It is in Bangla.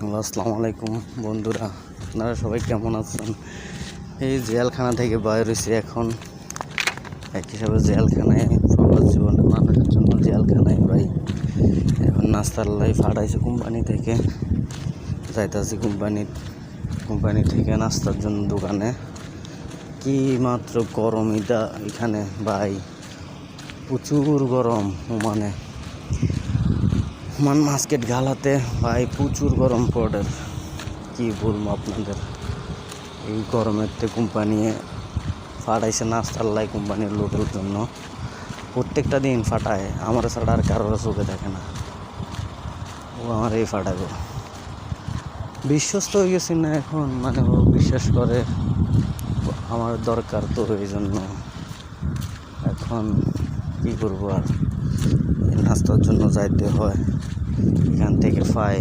আসসালামু আলাইকুম বন্ধুরা, আপনারা সবাই কেমন আছেন? এই জেলখানা থেকে বাইর হয়েছি এখন। এক হিসাবে জেলখানায় সবার জীবনে মানুষের জন্য জেলখানায় ভাই এখন নাস্তার লাই ফাটাইছে কোম্পানি থেকে, যাইতেছি কোম্পানি থেকে নাস্তার জন্য দোকানে। কি মাত্র গরম এখানে ভাই, প্রচুর গরম। মাস্কেট গালাতে ভাই প্রচুর গরম পড়ে। কি বলবো আপনাদের, এই গরমের কোম্পানি ফাটাইছে নাস্তার লাই কোম্পানির লোকের জন্য। প্রত্যেকটা দিন ফাটায়, আমার ছাড়া আর কারোর চোখে দেখে না, ও আমার এই ফাটাবো। বিশ্বস্ত হয়ে গেছি না এখন, ও বিশ্বাস করে আমার দরকার, তো এই জন্য এখন কি করবো আর, নাস্তার জন্য যাইতে হয়, এখান থেকে পাই।